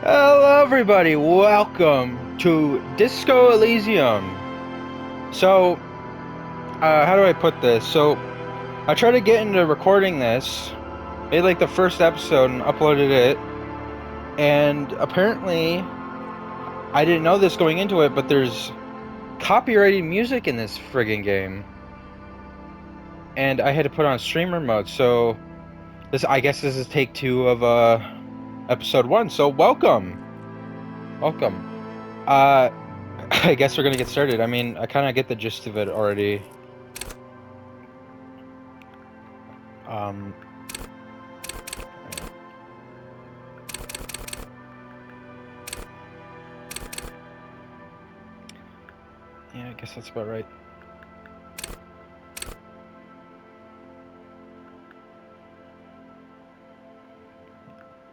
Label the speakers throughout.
Speaker 1: Hello, everybody. Welcome to Disco Elysium. So, how do I put this? So, I tried to get into recording this, made like the first episode and uploaded it, and apparently, I didn't know this going into it, but there's copyrighted music in this friggin' game, and I had to put on streamer mode. So, I guess this is take 2 of episode 1. So, welcome. I guess we're gonna get started. I mean, I kind of get the gist of it already. Um, yeah, I guess that's about right.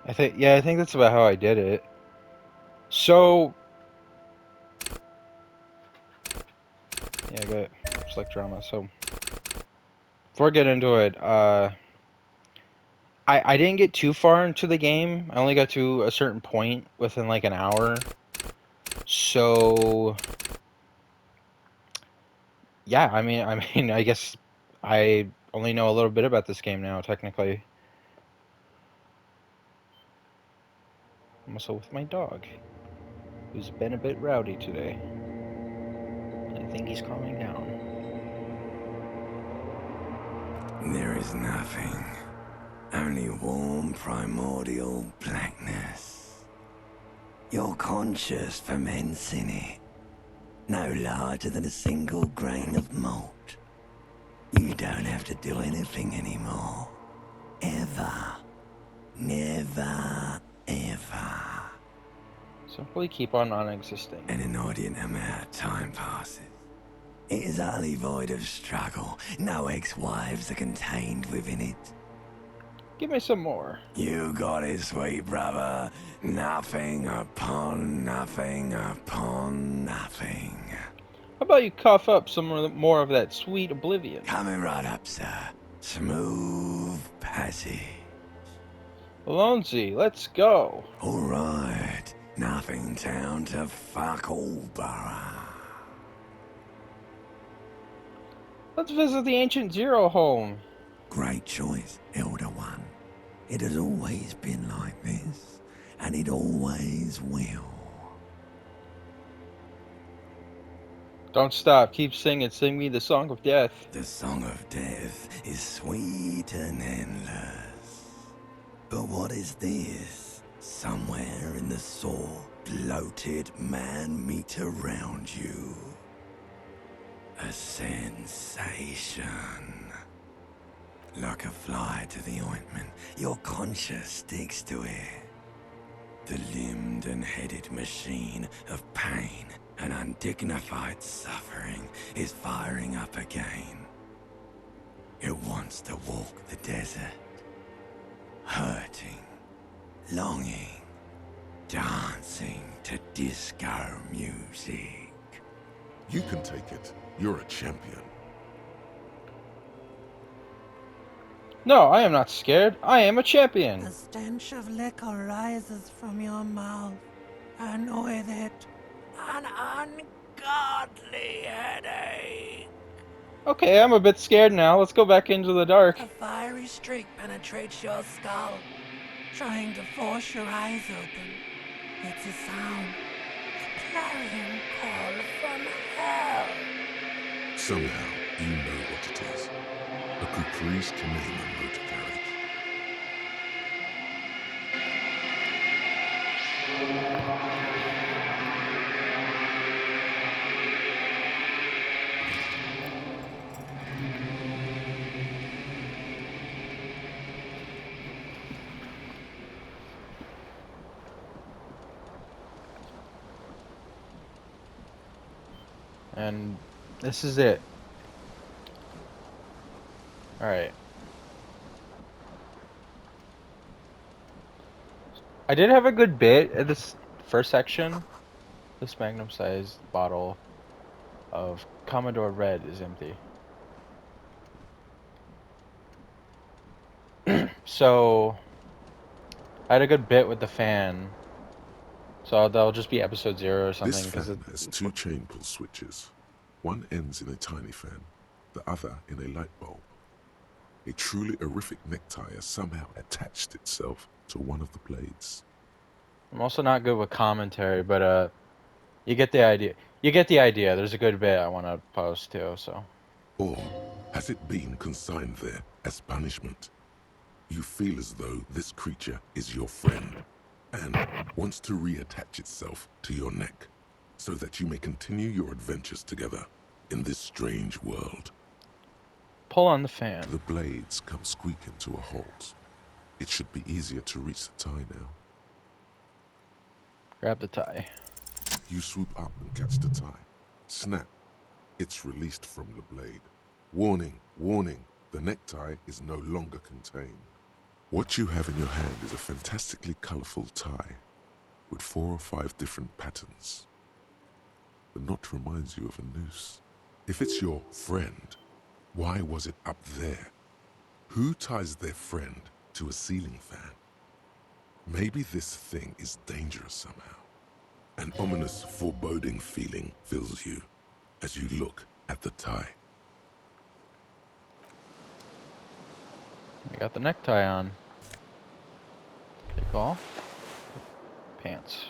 Speaker 1: I think that's about how I did it. So, yeah, I got select drama. So, before I get into it, I didn't get too far into the game. I only got to a certain point within like an hour. So, yeah, I mean, I guess I only know a little bit about this game now, technically. I'm also with my dog, who's been a bit rowdy today. I think he's calming down.
Speaker 2: There is nothing, only warm primordial blackness. Your conscious ferments in it, no larger than a single grain of malt. You don't have to do anything anymore. Ever. Never, ever.
Speaker 1: Simply keep on non-existing.
Speaker 2: An inordinate amount of time passes. It is utterly void of struggle. No ex-wives are contained within it.
Speaker 1: Give me some more.
Speaker 2: You got it, sweet brother. Nothing upon nothing upon nothing.
Speaker 1: How about you cough up some more of that sweet oblivion?
Speaker 2: Coming right up, sir. Smooth passage.
Speaker 1: Alonzi, let's go.
Speaker 2: Alright. Nothing town to fuck all borough.
Speaker 1: Let's visit the ancient Zero home.
Speaker 2: Great choice, Elder One. It has always been like this, and it always will.
Speaker 1: Don't stop. Keep singing. Sing me the song of death.
Speaker 2: The song of death is sweet and endless. But what is this? Somewhere in the sore, bloated man meet around you. A sensation. Like a fly to the ointment, your conscience sticks to it. The limbed and headed machine of pain and undignified suffering is firing up again. It wants to walk the desert, hurting, longing, dancing to disco music.
Speaker 3: You can take it. You're a champion.
Speaker 1: No, I am not scared. I am a champion.
Speaker 4: The stench of liquor rises from your mouth, and with it, an ungodly headache.
Speaker 1: Okay, I'm a bit scared now. Let's go back into the dark.
Speaker 4: A fiery streak penetrates your skull, trying to force your eyes open. It's a sound, a clarion call from hell.
Speaker 3: Somehow, you know what it is. A caprice to name a motor carriage.
Speaker 1: And this is it. Alright. I did have a good bit at this first section. This magnum-sized bottle of Commodore Red is empty. So, I had a good bit with the fan. So that'll just be episode 0 or
Speaker 3: This
Speaker 1: something. Because
Speaker 3: fan has 2 chain pull switches. One ends in a tiny fan, the other in a light bulb. A truly horrific necktie has somehow attached itself to one of the blades.
Speaker 1: I'm also not good with commentary, but you get the idea. You get the idea. There's a good bit I want to post too. So
Speaker 3: Or has it been consigned there as punishment? You feel as though this creature is your friend and wants to reattach itself to your neck so that you may continue your adventures together in this strange world.
Speaker 1: pull on the fan.
Speaker 3: The blades come squeaking to a halt. It should be easier to reach the tie now.
Speaker 1: Grab the tie.
Speaker 3: You swoop up and catch the tie. Snap. It's released from the blade. Warning, warning, the necktie is no longer contained. What you have in your hand is a fantastically colorful tie with 4 or 5 different patterns. The knot reminds you of a noose. If it's your friend, why was it up there? Who ties their friend to a ceiling fan? Maybe this thing is dangerous somehow. An ominous, foreboding feeling fills you as you look at the tie.
Speaker 1: I got the necktie on. Take off pants.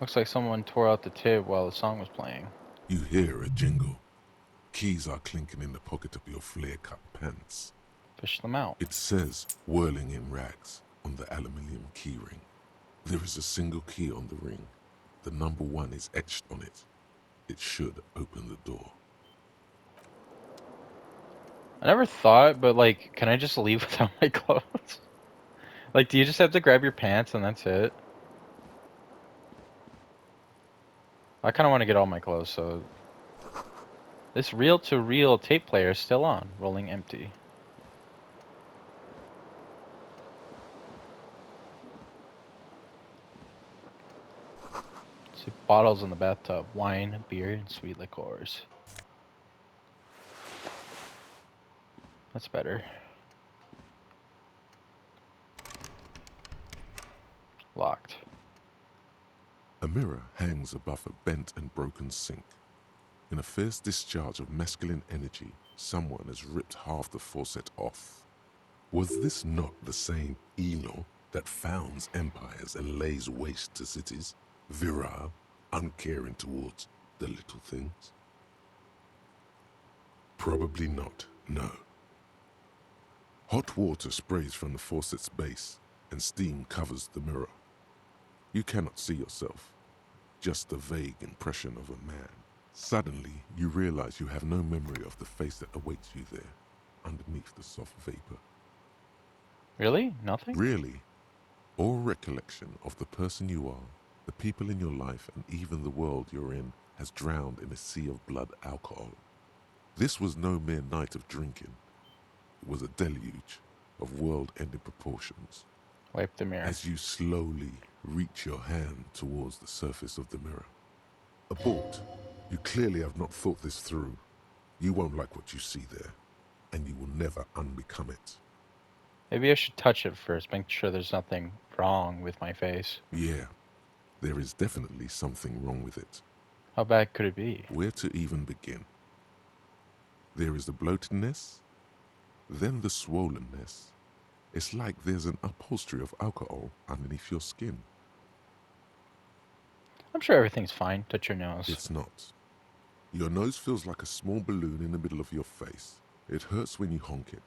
Speaker 1: Looks like someone tore out the tip while the song was playing.
Speaker 3: You hear a jingle. Keys are clinking in the pocket of your flare-cut pants.
Speaker 1: Fish them out.
Speaker 3: It says, whirling in rags, on the aluminium keyring. There is a single key on the ring. The number 1 is etched on it. It should open the door.
Speaker 1: I never thought, but like, can I just leave without my clothes? Like, do you just have to grab your pants and that's it? I kind of want to get all my clothes, so... This reel-to-reel tape player is still on, rolling empty. See, bottles in the bathtub. Wine, beer, and sweet liqueurs. That's better. Locked.
Speaker 3: A mirror hangs above a bent and broken sink. In a fierce discharge of masculine energy, someone has ripped half the faucet off. Was this not the same Eno that founds empires and lays waste to cities, virile, uncaring towards the little things? Probably not, no. Hot water sprays from the faucet's base, and steam covers the mirror. You cannot see yourself, just the vague impression of a man. Suddenly, you realize you have no memory of the face that awaits you there, underneath the soft vapor.
Speaker 1: Really? Nothing?
Speaker 3: Really, all recollection of the person you are, the people in your life, and even the world you're in has drowned in a sea of blood alcohol. This was no mere night of drinking. It was a deluge of world-ending proportions.
Speaker 1: Wipe the mirror.
Speaker 3: As you slowly reach your hand towards the surface of the mirror. Abort. You clearly have not thought this through. You won't like what you see there, and you will never unbecome it.
Speaker 1: Maybe I should touch it first, make sure there's nothing wrong with my face.
Speaker 3: Yeah, there is definitely something wrong with it.
Speaker 1: How bad could it be?
Speaker 3: Where to even begin? There is the bloatedness, then the swollenness. It's like there's an upholstery of alcohol underneath your skin.
Speaker 1: I'm sure everything's fine. Touch your nose.
Speaker 3: It's not. Your nose feels like a small balloon in the middle of your face. It hurts when you honk it.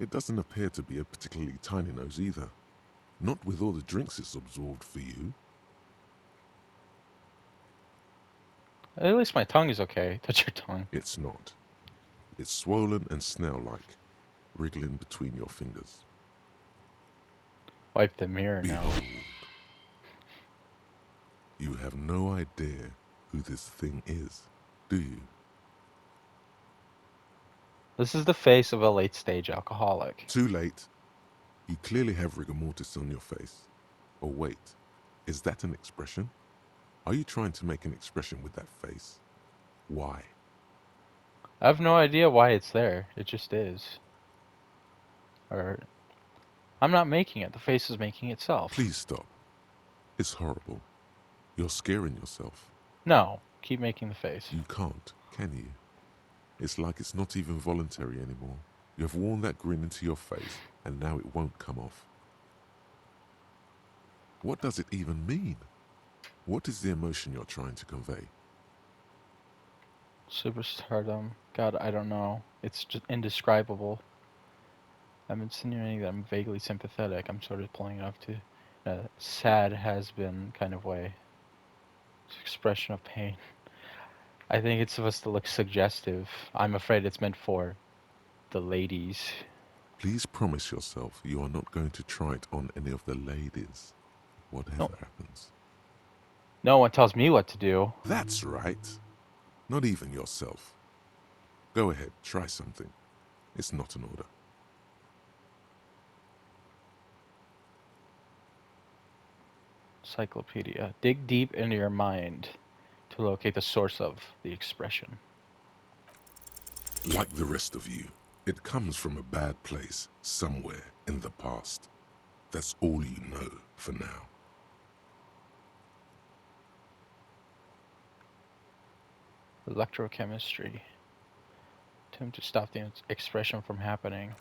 Speaker 3: It doesn't appear to be a particularly tiny nose either. Not with all the drinks it's absorbed for you.
Speaker 1: At least my tongue is okay. Touch your tongue.
Speaker 3: It's not. It's swollen and snail-like, wriggling between your fingers.
Speaker 1: Wipe the mirror now.
Speaker 3: Behold. You have no idea who this thing is, do you?
Speaker 1: This is the face of a late-stage alcoholic.
Speaker 3: Too late. You clearly have rigor mortis on your face. Or wait, is that an expression? Are you trying to make an expression with that face? Why?
Speaker 1: I have no idea why it's there. It just is. Or I'm not making it. The face is making itself.
Speaker 3: Please stop. It's horrible. You're scaring yourself.
Speaker 1: No. Keep making the face.
Speaker 3: You can't, can you? It's like it's not even voluntary anymore. You have worn that grin into your face, and now it won't come off. What does it even mean? What is the emotion you're trying to convey?
Speaker 1: Superstardom. God, I don't know. It's just indescribable. I'm insinuating that I'm vaguely sympathetic. I'm sort of pulling it off to a sad has-been kind of way. It's an expression of pain. I think it's supposed to look suggestive. I'm afraid it's meant for the ladies.
Speaker 3: Please promise yourself you are not going to try it on any of the ladies, whatever happens.
Speaker 1: No one tells me what to do.
Speaker 3: That's right. Not even yourself. Go ahead, try something. It's not an order.
Speaker 1: Encyclopedia. Dig deep into your mind to locate the source of the expression.
Speaker 3: Like the rest of you, it comes from a bad place somewhere in the past. That's all you know for now.
Speaker 1: Electrochemistry. Attempt to stop the expression from happening.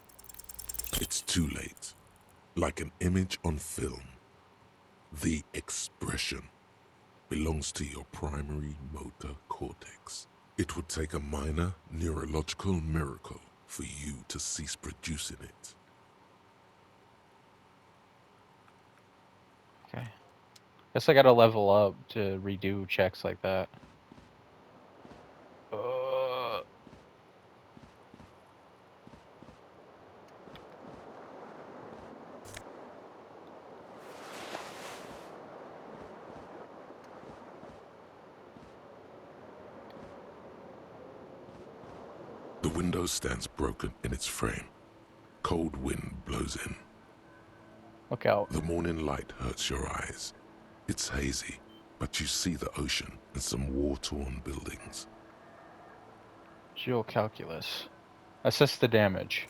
Speaker 3: It's too late. Like an image on film. The expression belongs to your primary motor cortex. It would take a minor neurological miracle for you to cease producing it.
Speaker 1: Okay. Guess I gotta level up to redo checks like that.
Speaker 3: The window stands broken in its frame. Cold wind blows in.
Speaker 1: Look out.
Speaker 3: The morning light hurts your eyes. It's hazy, but you see the ocean and some war-torn buildings.
Speaker 1: Geocalculus. Assess the damage.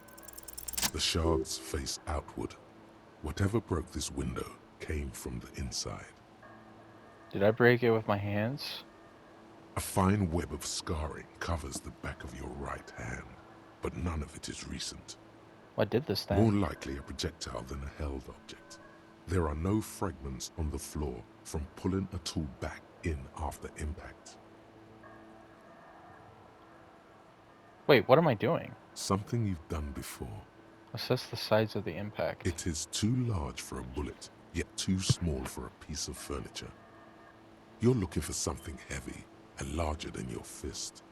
Speaker 3: The shards face outward. Whatever broke this window came from the inside.
Speaker 1: Did I break it with my hands?
Speaker 3: A fine web of scarring covers the back of your right hand, but none of it is recent.
Speaker 1: What did this
Speaker 3: More
Speaker 1: thing?
Speaker 3: likely a projectile than a held object. There are no fragments on the floor from pulling a tool back in after impact.
Speaker 1: Wait, what am I doing?
Speaker 3: Something you've done before.
Speaker 1: Assess the size of the impact.
Speaker 3: It is too large for a bullet, yet too small for a piece of furniture. You're looking for something heavy and larger than your fist.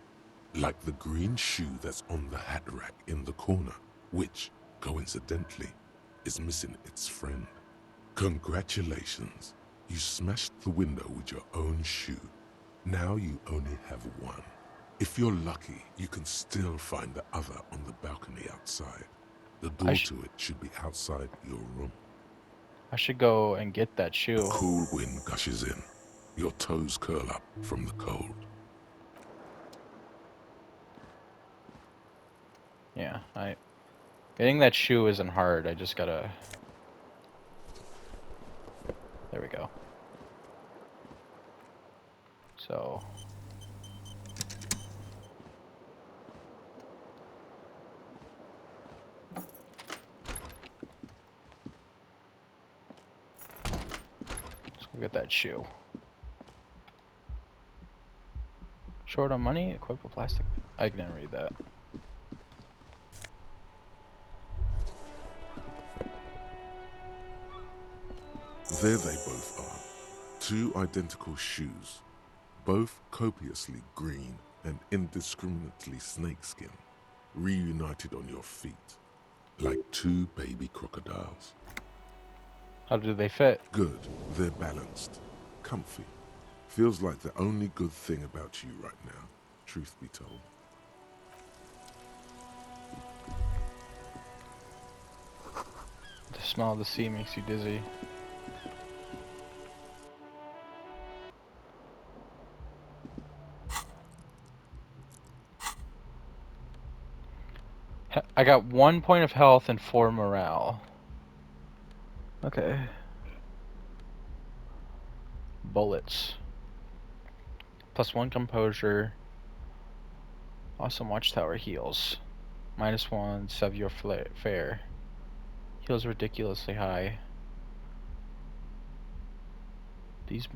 Speaker 3: Like the green shoe that's on the hat rack in the corner, which, coincidentally, is missing its friend. Congratulations, you smashed the window with your own shoe. Now you only have one. If you're lucky, you can still find the other on the balcony outside. The door to it should be outside your room.
Speaker 1: I should go and get that shoe.
Speaker 3: A cool wind gushes in. Your toes curl up from the cold.
Speaker 1: Yeah, getting that shoe isn't hard. I just gotta... There we go. So... Let's go get that shoe. Short on money? Equip with plastic. I didn't read that.
Speaker 3: There they both are. Two identical shoes. Both copiously green and indiscriminately snakeskin. Reunited on your feet. Like two baby crocodiles.
Speaker 1: How do they fit?
Speaker 3: Good. They're balanced. Comfy. Feels like the only good thing about you right now, truth be told.
Speaker 1: The smell of the sea makes you dizzy. I got 1 point of health and 4 morale. Okay. Bullets. +1 composure. Awesome watchtower heals. -1 Savior Fair. Heals ridiculously high. These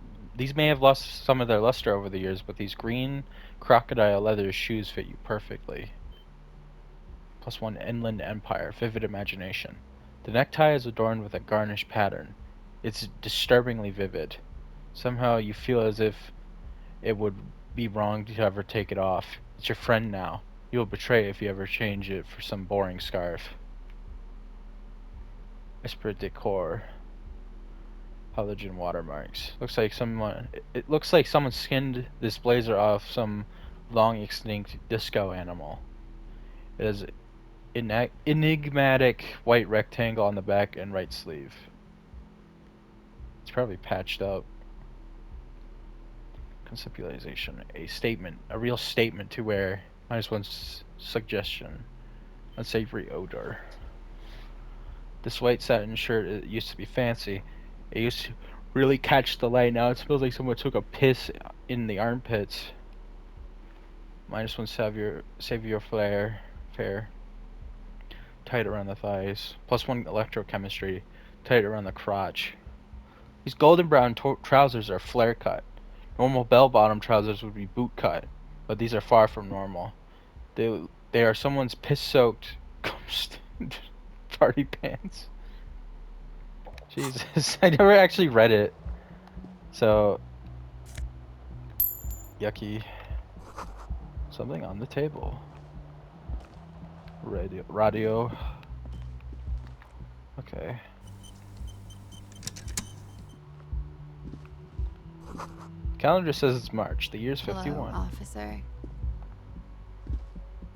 Speaker 1: may have lost some of their luster over the years, but these green crocodile leather shoes fit you perfectly. +1 Inland Empire, vivid imagination. The necktie is adorned with a garnish pattern. It's disturbingly vivid. Somehow you feel as if it would be wrong to ever take it off. It's your friend now. You will betray if you ever change it for some boring scarf. Esprit decor. Halogen watermarks. Looks like someone. It looks like someone skinned this blazer off some long extinct disco animal. It has enigmatic white rectangle on the back and right sleeve. It's probably patched up. Conceptualization. A statement. A real statement to wear. -1 suggestion. Unsavory odor. This white satin shirt, it used to be fancy. It used to really catch the light. Now it smells like someone took a piss in the armpits. -1 Savior Fair. Tight around the thighs. +1 electrochemistry. Tight around the crotch. These golden brown trousers are flare cut. Normal bell-bottom trousers would be boot cut, but these are far from normal. They are someone's piss-soaked party pants. Jesus, I never actually read it. So, yucky. Something on the table. Radio. Okay. Calendar says it's March. The year's 51.
Speaker 5: Hello, officer.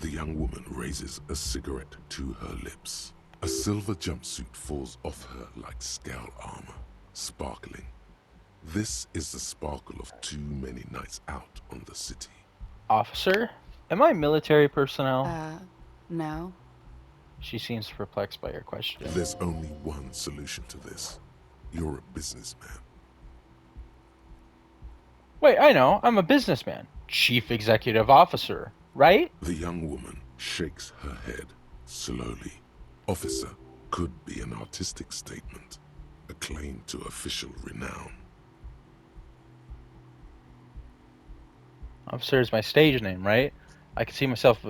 Speaker 3: The young woman raises a cigarette to her lips. A silver jumpsuit falls off her like scale armor, sparkling. This is the sparkle of too many nights out on the city.
Speaker 1: Officer? Am I military personnel?
Speaker 5: No.
Speaker 1: She seems perplexed by your question.
Speaker 3: There's only one solution to this. You're a businessman.
Speaker 1: Wait, I know. I'm a businessman. Chief Executive Officer, right?
Speaker 3: The young woman shakes her head slowly. Officer could be an artistic statement, a claim to official renown.
Speaker 1: Officer is my stage name, right? I can see myself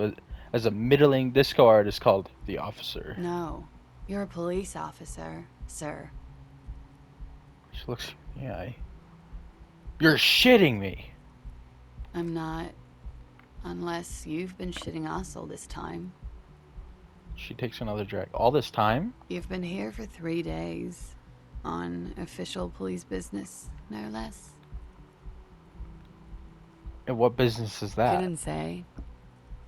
Speaker 1: as a middling disco artist called The Officer.
Speaker 5: No. You're a police officer, sir.
Speaker 1: She looks... Yeah, You're shitting me!
Speaker 5: I'm not. Unless you've been shitting us all this time.
Speaker 1: She takes another drag. All this time?
Speaker 5: You've been here for 3 days. On official police business, no less.
Speaker 1: And what business is that?
Speaker 5: Didn't say.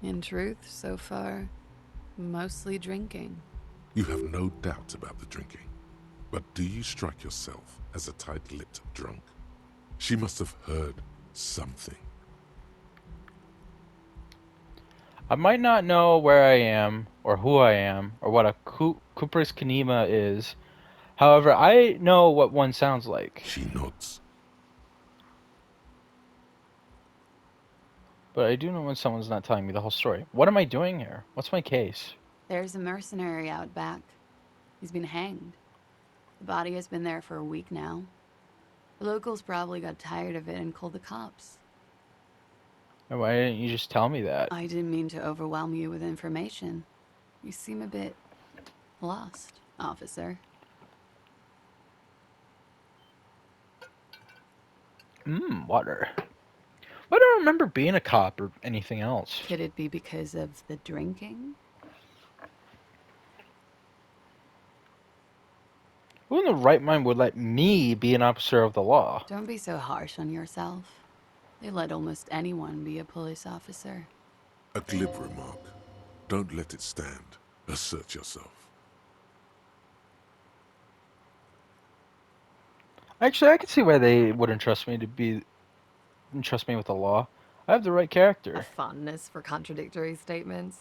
Speaker 5: In truth, so far, mostly drinking.
Speaker 3: You have no doubt about the drinking. But do you strike yourself as a tight-lipped drunk? She must have heard something.
Speaker 1: I might not know where I am, or who I am, or what a Cuprous Kanema is. However, I know what one sounds like.
Speaker 3: She nods.
Speaker 1: But I do know when someone's not telling me the whole story. What am I doing here? What's my case?
Speaker 5: There's a mercenary out back. He's been hanged. The body has been there for a week now. The locals probably got tired of it and called the cops.
Speaker 1: And why didn't you just tell me that?
Speaker 5: I didn't mean to overwhelm you with information. You seem a bit lost, officer.
Speaker 1: Water. I don't remember being a cop or anything else.
Speaker 5: Could it be because of the drinking?
Speaker 1: Who in the right mind would let me be an officer of the law?
Speaker 5: Don't be so harsh on yourself. They let almost anyone be a police officer.
Speaker 3: A glib remark. Don't let it stand. Assert yourself.
Speaker 1: Actually, I can see why they wouldn't trust me with the law. I have the right
Speaker 6: A
Speaker 1: character.
Speaker 6: fondness for contradictory statements.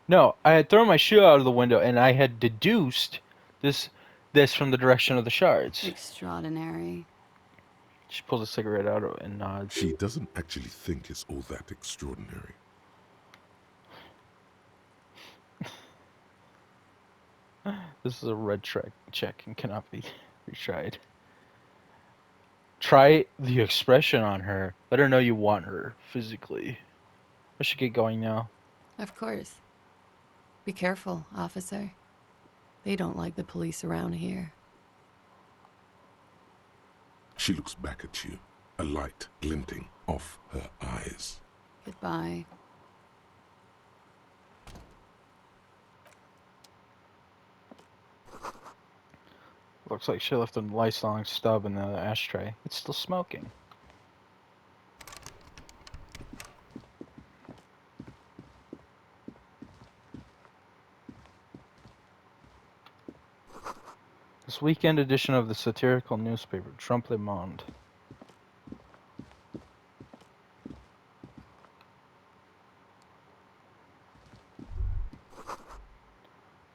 Speaker 1: No, I had thrown my shoe out of the window, and I had deduced this from the direction of the shards.
Speaker 5: Extraordinary.
Speaker 1: She pulls a cigarette out and nods.
Speaker 3: She doesn't actually think it's all that extraordinary.
Speaker 1: This is a red check and cannot be retried. Try the expression on her. Let her know you want her physically. I should get going now.
Speaker 5: Of course. Be careful, officer. They don't like the police around here.
Speaker 3: She looks back at you, a light glinting off her eyes.
Speaker 5: Goodbye.
Speaker 1: Looks like she left a lifelong stub in the ashtray. It's still smoking. This weekend edition of the satirical newspaper, Trump Le Monde.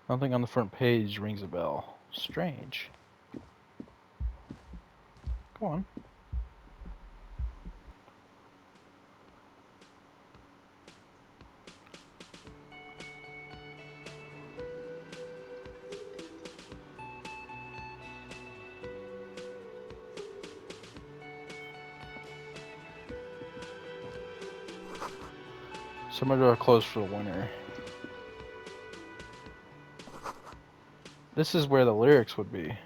Speaker 1: Nothing on the front page rings a bell. Strange. Go on. Some of them are closed for the winter. This is where the lyrics would be.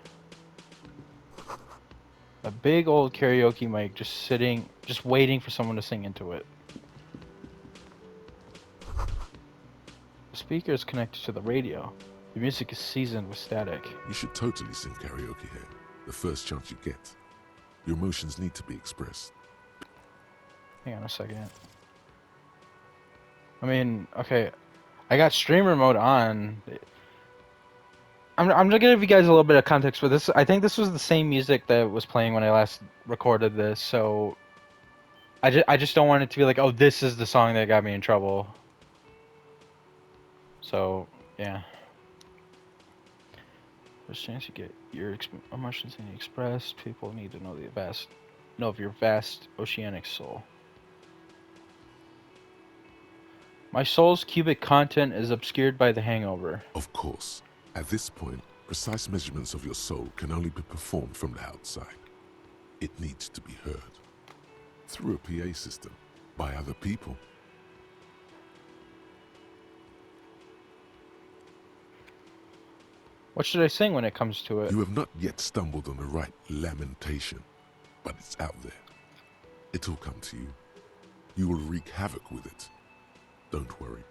Speaker 1: A big old karaoke mic just sitting, just waiting for someone to sing into it. The speaker is connected to the radio. The music is seasoned with static.
Speaker 3: You should totally sing karaoke here, the first chance you get. Your emotions need to be expressed.
Speaker 1: Hang on a second. I mean, okay, I got streamer mode on. I'm gonna give you guys a little bit of context for this. I think this was the same music that was playing when I last recorded this, so I just don't want it to be like, oh, this is the song that got me in trouble. So, yeah. First chance you get your emotions being expressed, people need to know of your vast oceanic soul. My soul's cubic content is obscured by the hangover.
Speaker 3: Of course, at this point, precise measurements of your soul can only be performed from the outside. It needs to be heard. Through a PA system, by other people.
Speaker 1: What should I sing when it comes to it?
Speaker 3: You have not yet stumbled on the right lamentation, but it's out there. It'll come to you. You will wreak havoc with it. Don't worry.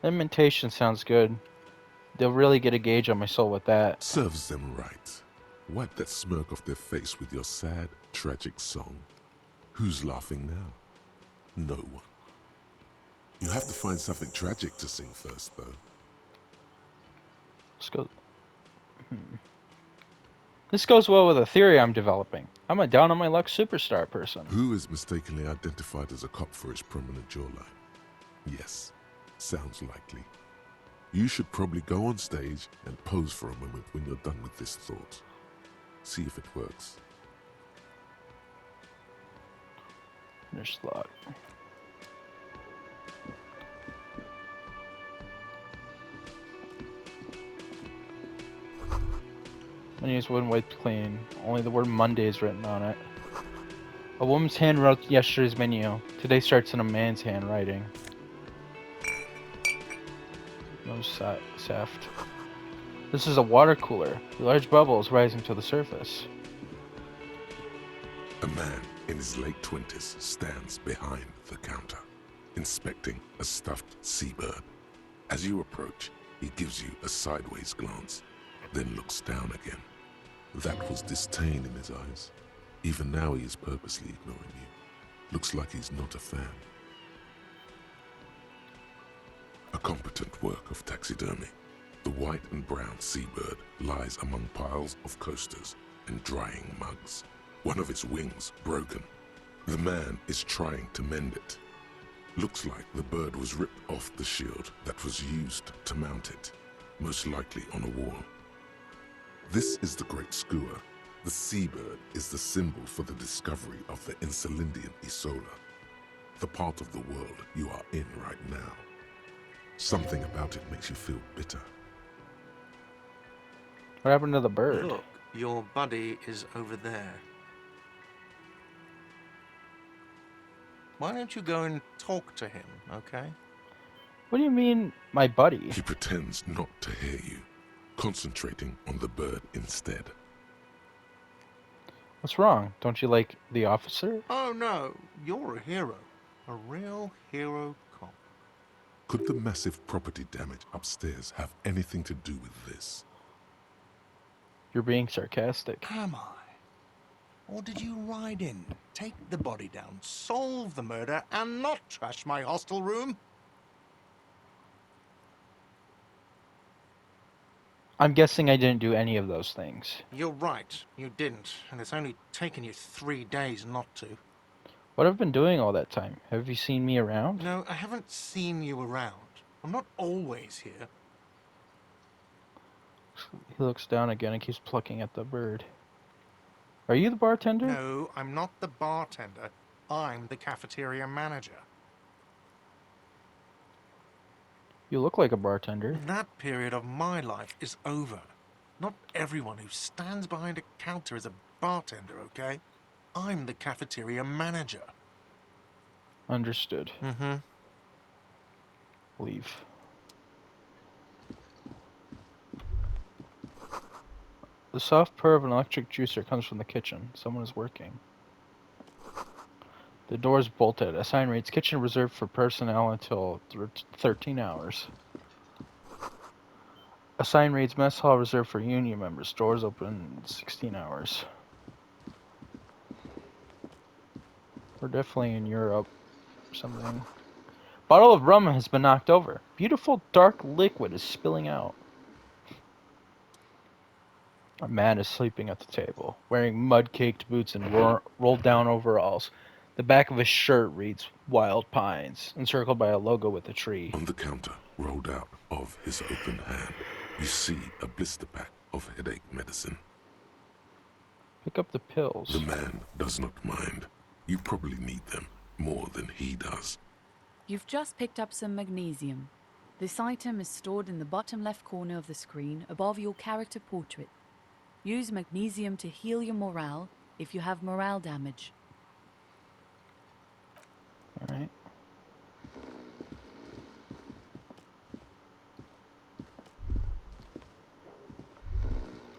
Speaker 1: Lamentation sounds good. They'll really get a gauge on my soul with that.
Speaker 3: Serves them right. Wipe that smirk off their face with your sad, tragic song. Who's laughing now? No one. You have to find something tragic to sing first, though.
Speaker 1: Let's go. This goes well with a theory I'm developing. I'm a down-on-my-luck superstar person.
Speaker 3: Who is mistakenly identified as a cop for his prominent jawline? Yes, sounds likely. You should probably go on stage and pose for a moment when you're done with this thought. See if it works.
Speaker 1: Finish thought. Menus wouldn't wipe clean. Only the word Monday is written on it. A woman's hand wrote yesterday's menu. Today starts in a man's handwriting. No saft. This is a water cooler. The large bubbles rising to the surface.
Speaker 3: A man in his late 20s stands behind the counter, inspecting a stuffed seabird. As you approach, he gives you a sideways glance, then looks down again. That was disdain in his eyes. Even now he is purposely ignoring you. Looks like he's not a fan. A competent work of taxidermy. The white and brown seabird lies among piles of coasters and drying mugs. One of its wings broken. The man is trying to mend it. Looks like the bird was ripped off the shield that was used to mount it, most likely on a wall. This is the Great Skua. The seabird is the symbol for the discovery of the Insulindian Isola, the part of the world you are in right now. Something about it makes you feel bitter.
Speaker 1: What happened to the bird?
Speaker 6: Look, your buddy is over there. Why don't you go and talk to him, okay?
Speaker 1: What do you mean, my buddy?
Speaker 3: He pretends not to hear you, concentrating on the bird instead.
Speaker 1: What's wrong? Don't you like the officer?
Speaker 6: Oh no, you're a hero. A real hero cop.
Speaker 3: Could the massive property damage upstairs have anything to do with this?
Speaker 1: You're being sarcastic.
Speaker 6: Am I? Or did you ride in, take the body down, solve the murder, and not trash my hostel room?
Speaker 1: I'm guessing I didn't do any of those things.
Speaker 6: You're right, you didn't, and it's only taken you 3 days not to.
Speaker 1: What have I been doing all that time? Have you seen me around?
Speaker 6: No, I haven't seen you around. I'm not always here.
Speaker 1: He looks down again and keeps plucking at the bird. Are you the bartender?
Speaker 6: No, I'm not the bartender. I'm the cafeteria manager.
Speaker 1: You look like a bartender.
Speaker 6: That period of my life is over. Not everyone who stands behind a counter is a bartender, okay? I'm the cafeteria manager.
Speaker 1: Understood.
Speaker 6: Mm-hmm.
Speaker 1: Leave. The soft purr of an electric juicer comes from the kitchen. Someone is working. The door is bolted. A sign reads, "Kitchen reserved for personnel until 13 hours." A sign reads, "Mess hall reserved for union members. Doors open 16 hours." We're definitely in Europe. Something. Bottle of rum has been knocked over. Beautiful dark liquid is spilling out. A man is sleeping at the table, wearing mud-caked boots and rolled-down overalls. The back of his shirt reads "Wild Pines," encircled by a logo with a tree.
Speaker 3: On the counter, rolled out of his open hand, you see a blister pack of headache medicine.
Speaker 1: Pick up the pills.
Speaker 3: The man does not mind. You probably need them more than he does.
Speaker 5: You've just picked up some magnesium. This item is stored in the bottom left corner of the screen above your character portrait. Use magnesium to heal your morale if you have morale damage.
Speaker 1: Alright.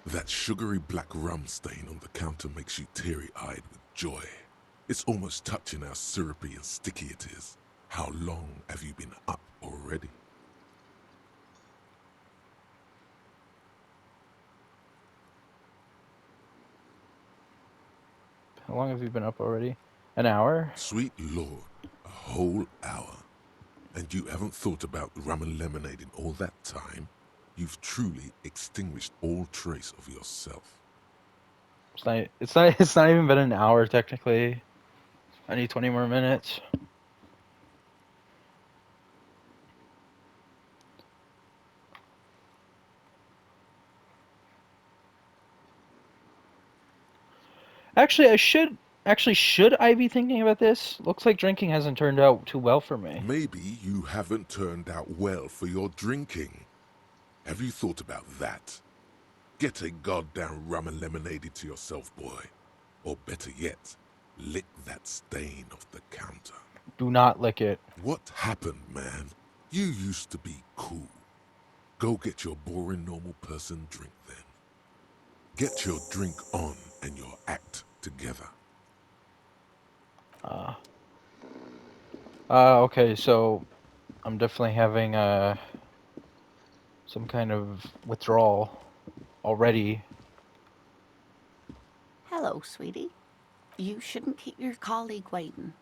Speaker 3: That sugary black rum stain on the counter makes you teary-eyed with joy. It's almost touching how syrupy and sticky it is. How long have you been up already?
Speaker 1: How long have you been up already? An hour?
Speaker 3: Sweet Lord, a whole hour. And you haven't thought about the rum and lemonade in all that time? You've truly extinguished all trace of yourself.
Speaker 1: It's not even been an hour technically. I need 20 more minutes. Actually, should I be thinking about this? Looks like drinking hasn't turned out too well for me.
Speaker 3: Maybe you haven't turned out well for your drinking. Have you thought about that? Get a goddamn rum and lemonade to yourself, boy. Or better yet, lick that stain off the counter.
Speaker 1: Do not lick it.
Speaker 3: What happened, man? You used to be cool. Go get your boring normal person drink then. Get your drink on and your act together.
Speaker 1: Okay, so I'm definitely having some kind of withdrawal already.
Speaker 7: Hello, sweetie. You shouldn't keep your colleague waiting.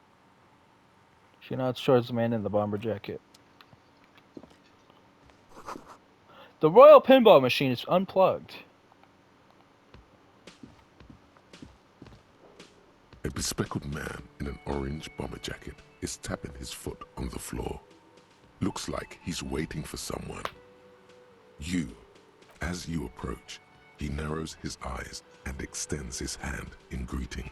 Speaker 1: She nods towards the man in the bomber jacket. The Royal Pinball Machine is unplugged.
Speaker 3: A speckled man in an orange bomber jacket is tapping his foot on the floor. Looks like he's waiting for someone. As you approach, he narrows his eyes and extends his hand in greeting.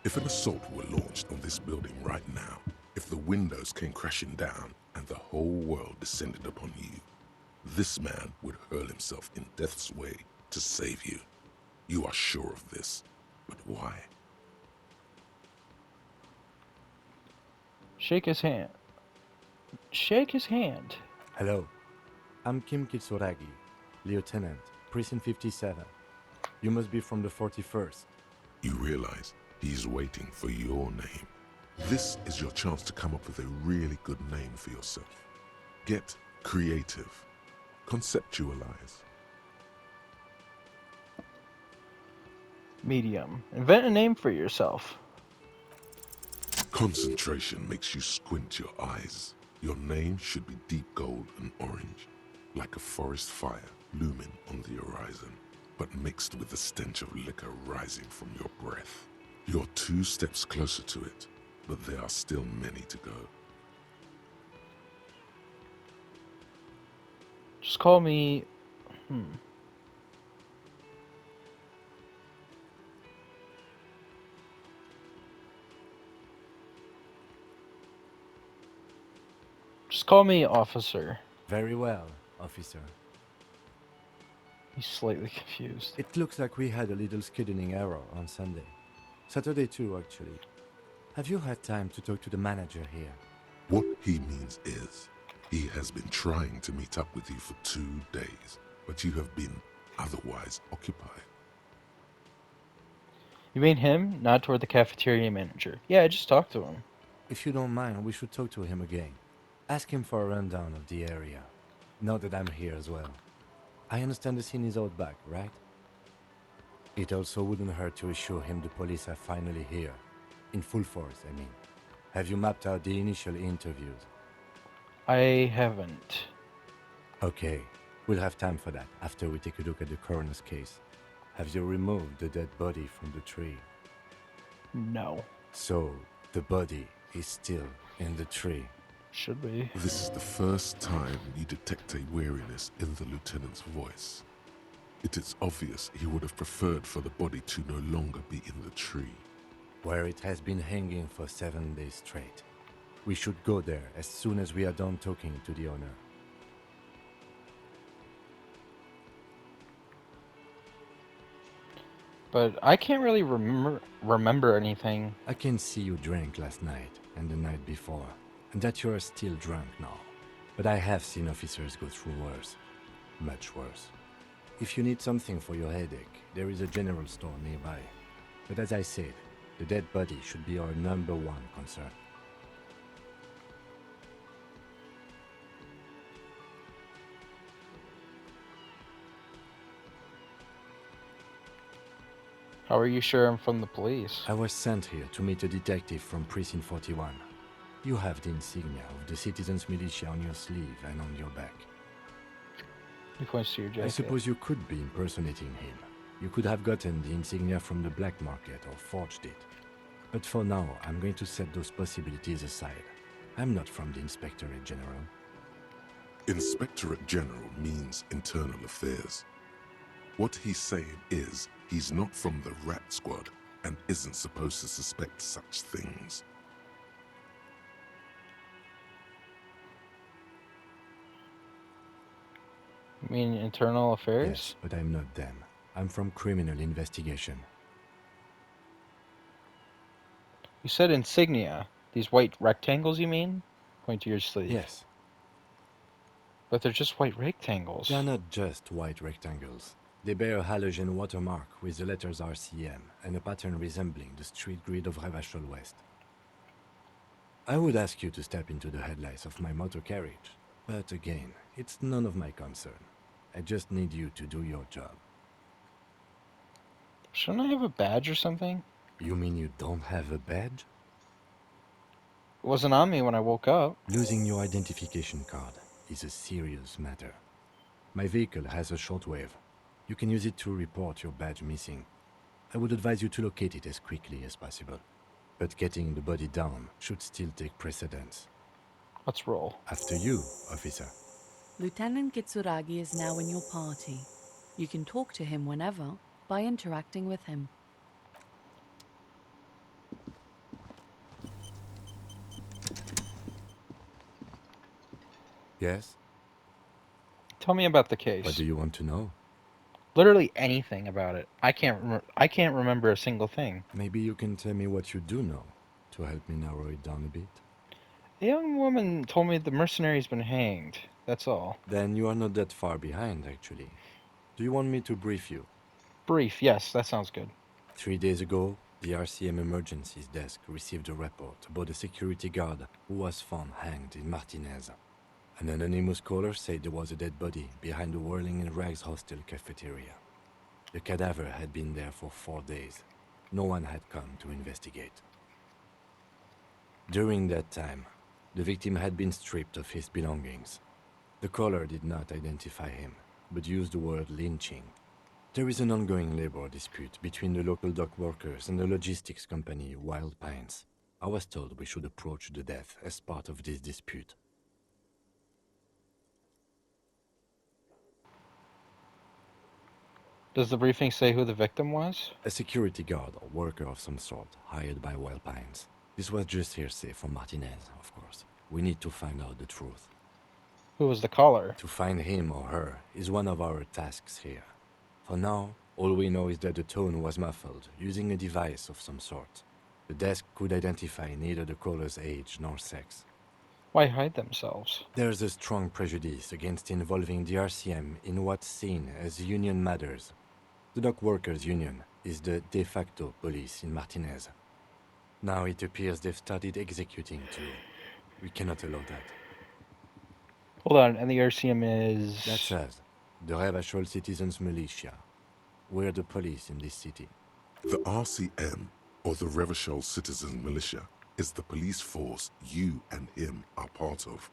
Speaker 3: If an assault were launched on this building right now, if the windows came crashing down and the whole world descended upon you, this man would hurl himself in death's way to save you. You are sure of this, but why?
Speaker 1: Shake his hand. Shake his hand.
Speaker 8: Hello, I'm Kim Kitsuragi, Lieutenant, Precinct 57. You must be from the 41st.
Speaker 3: You realize he's waiting for your name. This is your chance to come up with a really good name for yourself. Get creative. Conceptualize.
Speaker 1: Medium. Invent a name for yourself.
Speaker 3: Concentration makes you squint your eyes. Your name should be deep gold and orange, like a forest fire looming on the horizon, but mixed with the stench of liquor rising from your breath. You're 2 steps closer to it, but there are still many to go.
Speaker 1: Just call me... Just call me Officer.
Speaker 8: Very well, officer.
Speaker 1: He's slightly confused.
Speaker 8: It looks like we had a little scheduling error on Sunday. Saturday too, actually. Have you had time to talk to the manager here?
Speaker 3: What he means is, he has been trying to meet up with you for 2 days, but you have been otherwise occupied.
Speaker 1: You mean him, not toward the cafeteria manager? Yeah, I just talked to him.
Speaker 8: If you don't mind, we should talk to him again. Ask him for a rundown of the area. Now that I'm here as well. I understand the scene is out back, right? It also wouldn't hurt to assure him the police are finally here. In full force, I mean. Have you mapped out the initial interviews?
Speaker 1: I haven't.
Speaker 8: Okay, we'll have time for that after we take a look at the coroner's case. Have you removed the dead body from the tree?
Speaker 1: No.
Speaker 8: So, the body is still in the tree.
Speaker 1: Should be.
Speaker 3: This is the first time you detect a weariness in the lieutenant's voice. It is obvious he would have preferred for the body to no longer be in the tree.
Speaker 8: Where it has been hanging for 7 days straight. We should go there as soon as we are done talking to the owner.
Speaker 1: But I can't really remember anything.
Speaker 8: I can see you drank last night and the night before, and that you are still drunk now. But I have seen officers go through worse. Much worse. If you need something for your headache, there is a general store nearby. But as I said, the dead body should be our #1 concern.
Speaker 1: How are you sure I'm from the police?
Speaker 8: I was sent here to meet a detective from Precinct 41. You have the insignia of the Citizens Militia on your sleeve and on your back.
Speaker 1: He points to your jacket.
Speaker 8: I suppose you could be impersonating him. You could have gotten the insignia from the black market or forged it. But for now, I'm going to set those possibilities aside. I'm not from the Inspectorate General.
Speaker 3: Inspectorate General means internal affairs. What he's saying is, he's not from the rat squad and isn't supposed to suspect such things.
Speaker 1: You mean internal affairs?
Speaker 8: Yes, but I'm not them. I'm from criminal investigation.
Speaker 1: You said insignia. These white rectangles, you mean? Point to your sleeve.
Speaker 8: Yes,
Speaker 1: But they're just white rectangles.
Speaker 8: they are not just white rectangles. They bear a halogen watermark with the letters RCM and a pattern resembling the street grid of Revachol West. I would ask you to step into the headlights of my motor carriage, but again, it's none of my concern. I just need you to do your job.
Speaker 1: Shouldn't I have a badge or something?
Speaker 8: You mean you don't have a badge?
Speaker 1: It wasn't on me when I woke up.
Speaker 8: Losing your identification card is a serious matter. My vehicle has a shortwave. You can use it to report your badge missing. I would advise you to locate it as quickly as possible. but getting the body down should still take precedence.
Speaker 1: Let's roll.
Speaker 8: After you, officer.
Speaker 5: Lieutenant Kitsuragi is now in your party. You can talk to him whenever by interacting with him.
Speaker 8: Yes?
Speaker 1: Tell me about the case.
Speaker 8: What do you want to know?
Speaker 1: Literally anything about it. I can't remember a single thing.
Speaker 8: Maybe you can tell me what you do know to help me narrow it down a bit.
Speaker 1: A young woman told me the mercenary's been hanged. That's all.
Speaker 8: Then you are not that far behind, actually. Do you want me to brief you?
Speaker 1: Brief, yes, that sounds good.
Speaker 8: 3 days ago, the RCM Emergencies Desk received a report about a security guard who was found hanged in Martinez. An anonymous caller said there was a dead body behind the Whirling in Rags hostel cafeteria. The cadaver had been there for 4 days. No one had come to investigate. During that time, the victim had been stripped of his belongings. The caller did not identify him, but used the word lynching. There is an ongoing labor dispute between the local dock workers and the logistics company Wild Pines. I was told we should approach the death as part of this dispute.
Speaker 1: Does the briefing say who the victim was?
Speaker 8: A security guard or worker of some sort, hired by Wild Pines. This was just hearsay from Martinez, of course. We need to find out the truth.
Speaker 1: Who was the caller?
Speaker 8: To find him or her is one of our tasks here. For now, all we know is that the tone was muffled, using a device of some sort. The desk could identify neither the caller's age nor sex.
Speaker 1: Why hide themselves?
Speaker 8: There's a strong prejudice against involving the RCM in what's seen as union matters. The Dock Workers Union is the de facto police in Martinez. Now it appears they've started executing too. We cannot allow that.
Speaker 1: Hold on, and the RCM is...
Speaker 8: That's us, the Revachol Citizens Militia. We're the police in this city.
Speaker 3: The RCM, or the Revachol Citizen Militia, is the police force you and him are part of.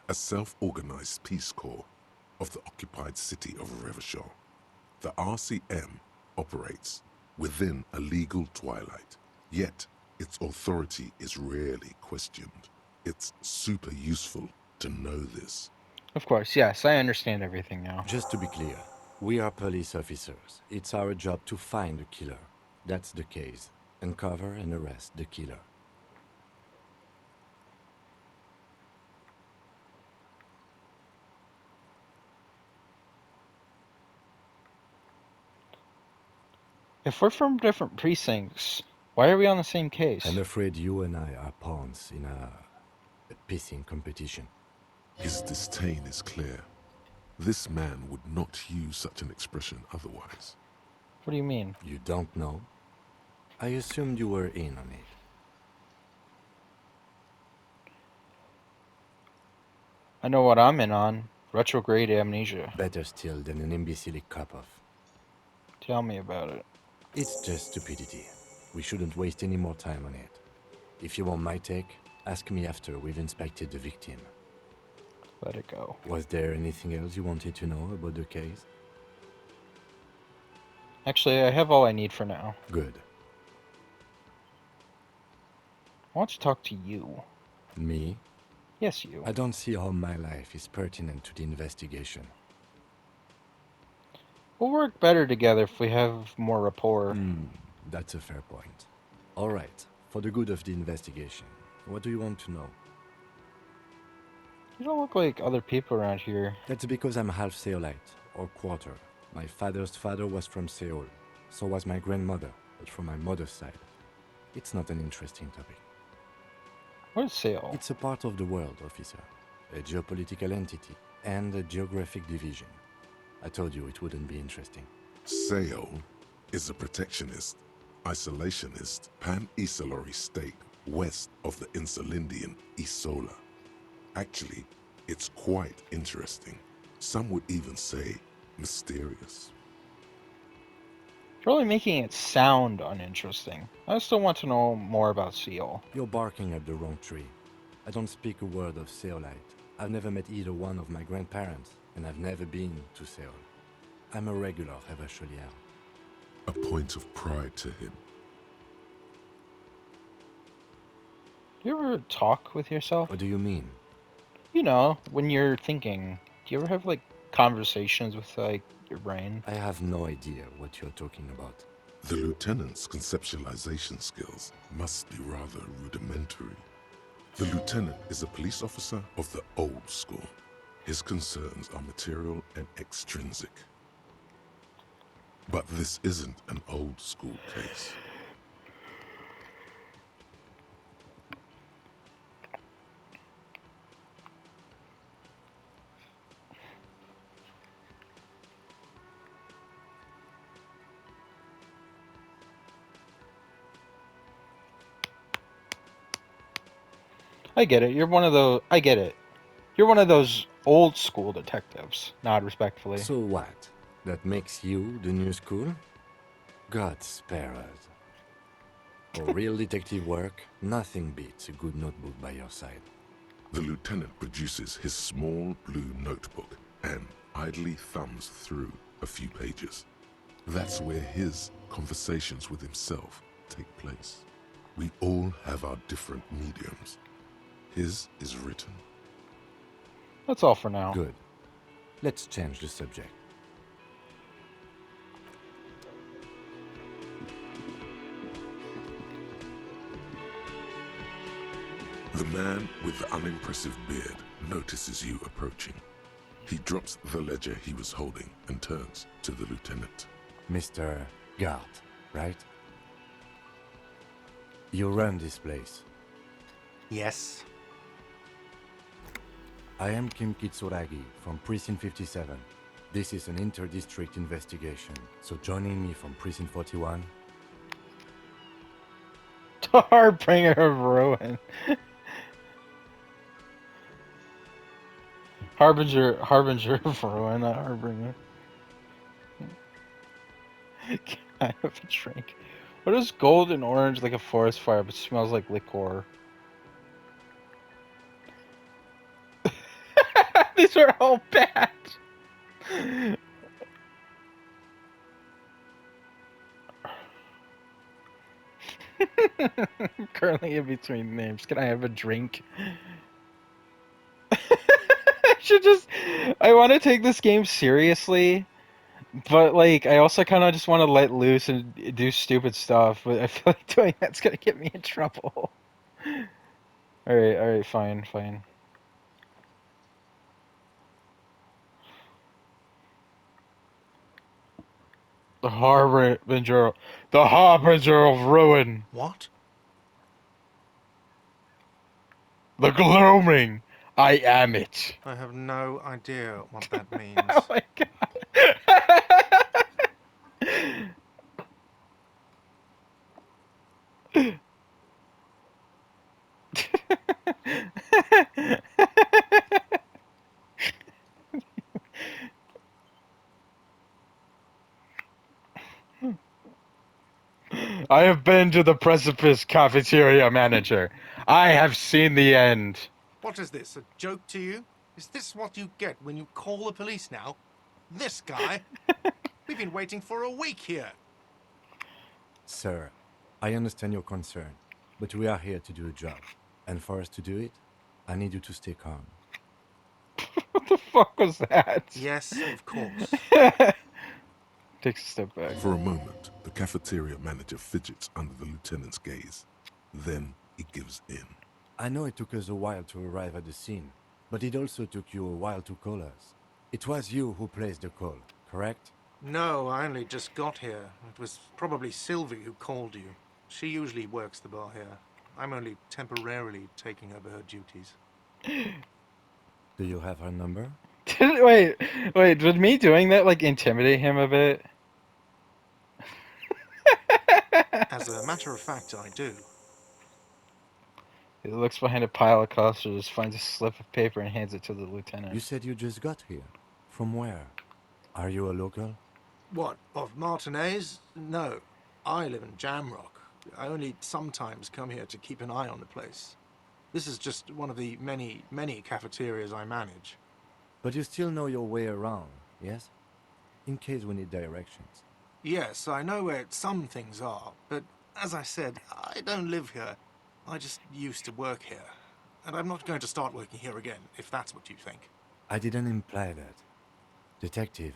Speaker 3: A self-organized peace corps of the occupied city of Revachol. The RCM operates within a legal twilight, yet its authority is rarely questioned. It's super useful to know this.
Speaker 1: Of course, yes, I understand everything now.
Speaker 8: Just to be clear, we are police officers. It's our job to find the killer. That's the case. Uncover and arrest the killer.
Speaker 1: If we're from different precincts, why are we on the same case?
Speaker 8: I'm afraid you and I are pawns in a pissing competition.
Speaker 3: His disdain is clear. This man would not use such an expression otherwise.
Speaker 1: What do you mean?
Speaker 8: You don't know? I assumed you were in on it.
Speaker 1: I know what I'm in on. Retrograde amnesia.
Speaker 8: Better still than an imbecilic cop-off.
Speaker 1: Tell me about it.
Speaker 8: It's just stupidity. We shouldn't waste any more time on it. If you want my take, ask me after we've inspected the victim.
Speaker 1: Let it go.
Speaker 8: Was there anything else you wanted to know about the case?
Speaker 1: Actually, I have all I need for now.
Speaker 8: Good.
Speaker 1: I want to talk to you.
Speaker 8: Me?
Speaker 1: Yes, you.
Speaker 8: I don't see how my life is pertinent to the investigation.
Speaker 1: We'll work better together if we have more rapport.
Speaker 8: That's a fair point. All right, for the good of the investigation, what do you want to know?
Speaker 1: You don't look like other people around here.
Speaker 8: That's because I'm half Seolite, or quarter. My father's father was from Seoul. So was my grandmother, but from my mother's side. It's not an interesting topic.
Speaker 1: What is Seoul?
Speaker 8: It's a part of the world, officer. A geopolitical entity, and a geographic division. I told you it wouldn't be interesting.
Speaker 3: Seoul is a protectionist, isolationist, pan-Isolari state west of the Insulindian Isola. Actually, it's quite interesting. Some would even say mysterious.
Speaker 1: You're really making it sound uninteresting. I still want to know more about Seoul.
Speaker 8: You're barking at the wrong tree. I don't speak a word of Seolite. I've never met either one of my grandparents, and I've never been to Seoul. I'm a regular Revacholien.
Speaker 3: A point of pride to him.
Speaker 1: You ever talk with yourself?
Speaker 8: What do you mean?
Speaker 1: You know, when you're thinking. Do you ever have, like, conversations with, like, your brain?
Speaker 8: I have no idea what you're talking about.
Speaker 3: The lieutenant's conceptualization skills must be rather rudimentary. The lieutenant is a police officer of the old school. His concerns are material and extrinsic. But this isn't an old school case.
Speaker 1: I get it. You're one of those. I get it. You're one of those old school detectives. Nod respectfully.
Speaker 8: So what? That makes you the new school? God spare us. For real detective work, nothing beats a good notebook by your side.
Speaker 3: The lieutenant produces his small blue notebook and idly thumbs through a few pages. That's where his conversations with himself take place. We all have our different mediums. His is written.
Speaker 1: That's all for now.
Speaker 8: Good. Let's change the subject.
Speaker 3: The man with the unimpressive beard notices you approaching. He drops the ledger he was holding and turns to the lieutenant.
Speaker 8: Mr. Guard, right? You run this place.
Speaker 6: Yes.
Speaker 8: I am Kim Kitsuragi from Precinct 57. This is an inter-district investigation, so joining me from Precinct 41...
Speaker 1: The Harbinger of Ruin. Harbinger of Ruin, not Harbinger. Can I have a drink? What is gold and orange like a forest fire but smells like liquor? These are all bad. Currently in between names. Can I have a drink? I should just. I want to take this game seriously, but like, I also kind of just want to let loose and do stupid stuff. But I feel like doing that's gonna get me in trouble. All right, fine. The Harbinger, the Harbinger of Ruin,
Speaker 6: What?
Speaker 1: the Gloaming. I am it.
Speaker 6: I have no idea what that
Speaker 1: Oh
Speaker 6: means.
Speaker 1: my god. I have been to the precipice, cafeteria manager. I have seen the end.
Speaker 6: What is this, a joke to you? Is this what you get when you call the police now? This guy? We've been waiting for a week here.
Speaker 8: Sir, I understand your concern, but we are here to do a job. And for us to do it, I need you to stay calm.
Speaker 1: What the fuck was that?
Speaker 6: Yes, of course.
Speaker 1: Takes a step back.
Speaker 3: For a moment, the cafeteria manager fidgets under the lieutenant's gaze. Then he gives in.
Speaker 8: I know it took us a while to arrive at the scene, but it also took you a while to call us. It was you who placed the call, correct?
Speaker 6: No, I only just got here. It was probably Sylvie who called you. She usually works the bar here. I'm only temporarily taking over her duties.
Speaker 8: Do you have her number?
Speaker 1: Wait, did me doing that like intimidate him a bit?
Speaker 6: As a matter of fact, I do.
Speaker 1: He looks behind a pile of coasters, finds a slip of paper, and hands it to the lieutenant.
Speaker 8: You said you just got here. From where? Are you a local?
Speaker 6: What, of Martinez? No. I live in Jamrock. I only sometimes come here to keep an eye on the place. This is just one of the many cafeterias I manage.
Speaker 8: But you still know your way around, yes? In case we need directions.
Speaker 6: Yes, I know where some things are, but as I said, I don't live here. I just used to work here. And I'm not going to start working here again, if that's what you think.
Speaker 8: I didn't imply that. Detective,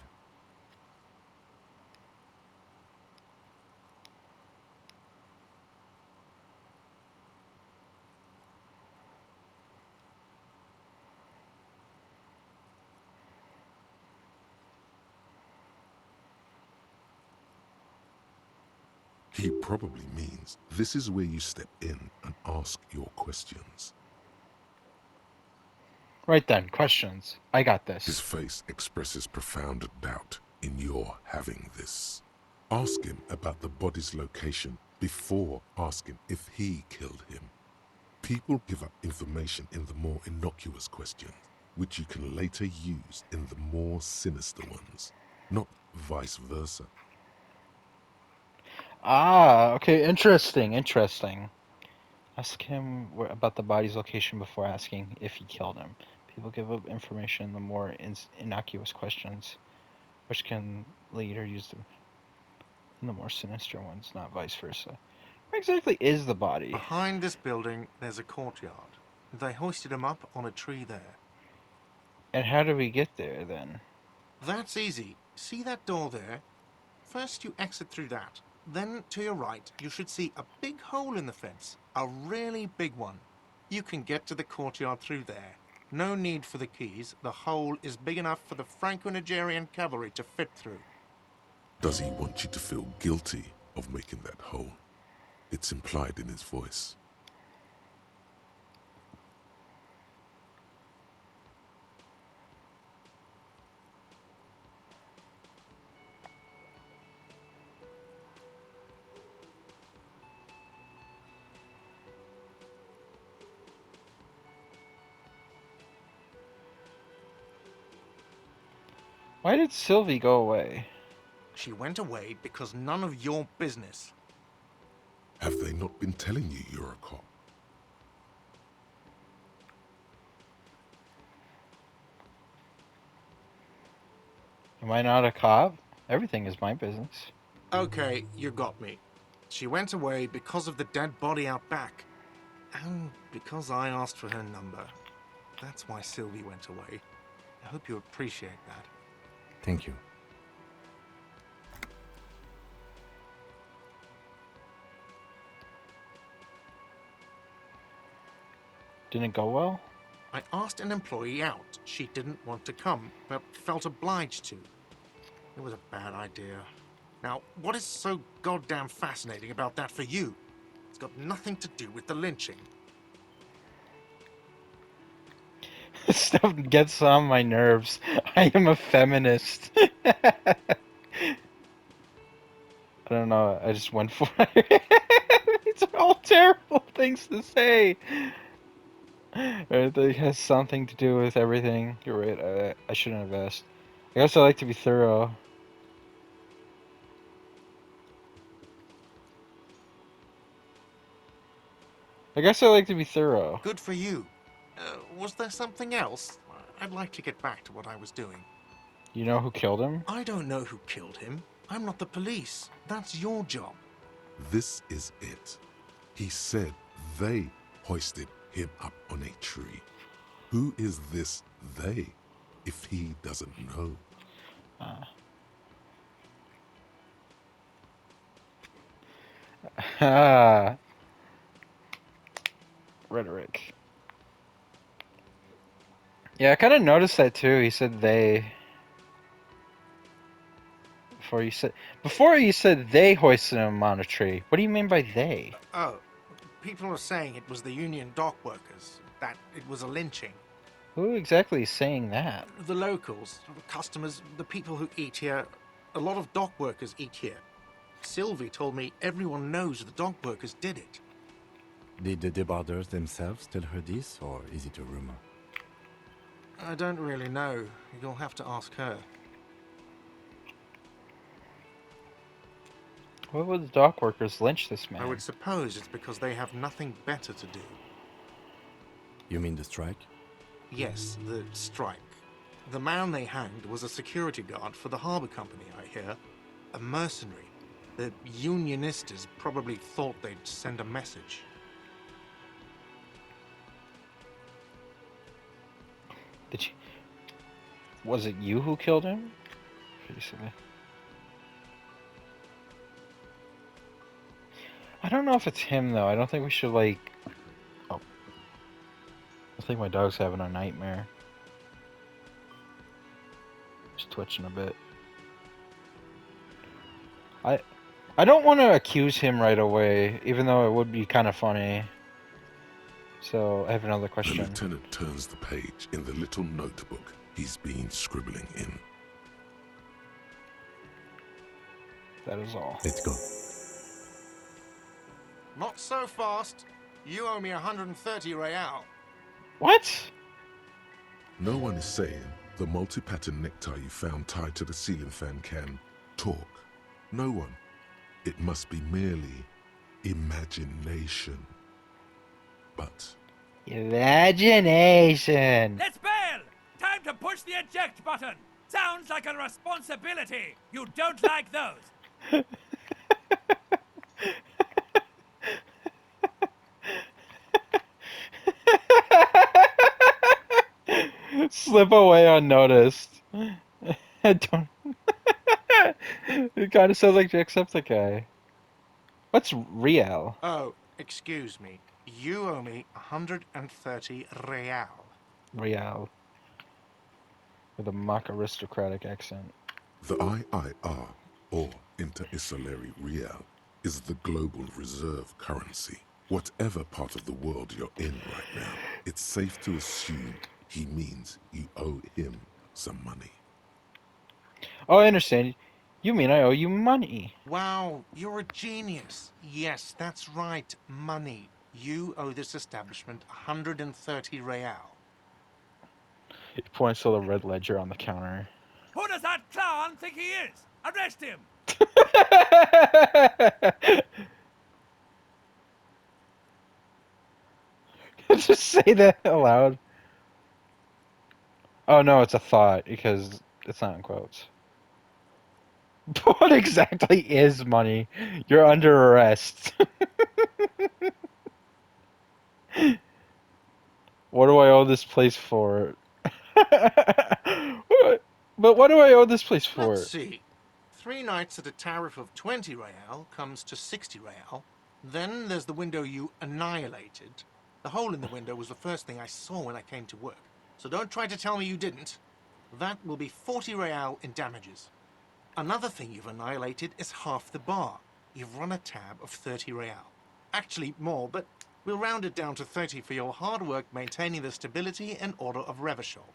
Speaker 3: He probably means this is where you step in and ask your questions.
Speaker 1: Right then, questions. I got
Speaker 3: His
Speaker 1: this.
Speaker 3: face expresses profound doubt in your having this. Ask him about the body's location before asking if he killed him. People give up information in the more innocuous questions, which you can later use in the more sinister ones, not vice versa.
Speaker 1: Ah, okay, interesting. Ask him about the body's location before asking if he killed him. People give up information in the more innocuous questions, which can later use them in the more sinister ones, not vice versa. Where exactly is the body?
Speaker 6: Behind this building, there's a courtyard. They hoisted him up on a tree there.
Speaker 1: And how do we get there then?
Speaker 6: That's easy. See that door there? First you exit through that. Then, to your right, you should see a big hole in the fence. A really big one. You can get to the courtyard through there. No need for the keys. The hole is big enough for the Franco-Nigerian cavalry to fit through.
Speaker 3: Does he want you to feel guilty of making that hole? It's implied in his voice.
Speaker 1: Why did Sylvie go away?
Speaker 6: She went away because none of your business.
Speaker 3: Have they not been telling you you're a cop?
Speaker 1: Am I not a cop? Everything is my business.
Speaker 6: Okay, you got me. She went away because of the dead body out back. And because I asked for her number. That's why Sylvie went away. I hope you appreciate that.
Speaker 8: thank you.
Speaker 1: Didn't go well?
Speaker 6: I asked an employee out. She didn't want to come, but felt obliged to. It was a bad idea. Now, what is so goddamn fascinating about that for you? It's got nothing to do with the lynching.
Speaker 1: This stuff gets on my nerves. I am a feminist. I don't know. I just went for it. These are all terrible things to say. Everything has something to do with everything. You're right. I shouldn't have asked. I guess I like to be thorough. I guess I like to be thorough.
Speaker 6: Good for you. Was there something else? I'd like to get back to what I was doing.
Speaker 1: You know who killed him?
Speaker 6: I don't know who killed him. I'm not the police. That's your job.
Speaker 3: This is it. He said they hoisted him up on a tree. Who is this they, if he doesn't know?
Speaker 1: Ah. Rhetoric. Yeah, I kind of noticed that too. He said they. Before you said they hoisted him on a tree. What do you mean by they?
Speaker 6: Oh, people are saying it was the union dock workers, that it was a lynching.
Speaker 1: Who exactly is saying that?
Speaker 6: The locals, the customers, the people who eat here, a lot of dock workers eat here. Sylvie told me everyone knows the dock workers did it.
Speaker 8: Did the debarders themselves tell her this, or is it a rumor?
Speaker 6: I don't really know. You'll have to ask her.
Speaker 1: Why would the dock workers lynch this man?
Speaker 6: I would suppose it's because they have nothing better to do.
Speaker 8: You mean the strike?
Speaker 6: Yes, the strike. The man they hanged was a security guard for the harbor company, I hear. A mercenary. The unionistas probably thought they'd send a message.
Speaker 1: Did you? Was it you who killed him? Basically. I don't know if it's him though. I don't think we should like. Oh, I think my dog's having a nightmare. Just twitching a bit. I don't want to accuse him right away, even though it would be kind of funny. So I have another
Speaker 3: The
Speaker 1: question.
Speaker 3: lieutenant turns the page in the little notebook he's been scribbling in.
Speaker 1: That is all.
Speaker 8: Let's go.
Speaker 6: Not so fast. You owe me 130 real.
Speaker 1: What?
Speaker 3: No one is saying the multi-pattern necktie you found tied to the ceiling fan can talk. No one. It must be merely imagination. But
Speaker 1: Imagination.
Speaker 9: Let's bail! Time to push the eject button! Sounds like a responsibility! You don't like those!
Speaker 1: Slip away unnoticed. I don't. It kind of sounds like Jacksepticeye. What's real?
Speaker 6: Oh, excuse me. You owe me 130 real.
Speaker 1: Real. With a mock aristocratic accent.
Speaker 3: the IIR, or Inter-Isolary Real, is the global reserve currency. Whatever part of the world you're in right now, it's safe to assume he means you owe him some money.
Speaker 1: Oh, I understand. You mean I owe you money?
Speaker 6: Wow, you're a genius. Yes, that's right, money. You owe this establishment 130 real.
Speaker 1: He points to the red ledger on the counter.
Speaker 9: Who does that clown think he is? Arrest him!
Speaker 1: Just say that aloud. Oh no, it's a thought because it's not in quotes. What exactly is money? You're under arrest. What do I owe this place for? But what do I owe this place for?
Speaker 6: Let's see. 3 nights at a tariff of 20 real comes to 60 real. Then there's the window you annihilated. The hole in the window was the first thing I saw when I came to work. So don't try to tell me you didn't. That will be 40 real in damages. Another thing you've annihilated is half the bar. You've run a tab of 30 real. Actually more, but we'll round it down to 30 for your hard work maintaining the stability and order of Revachol.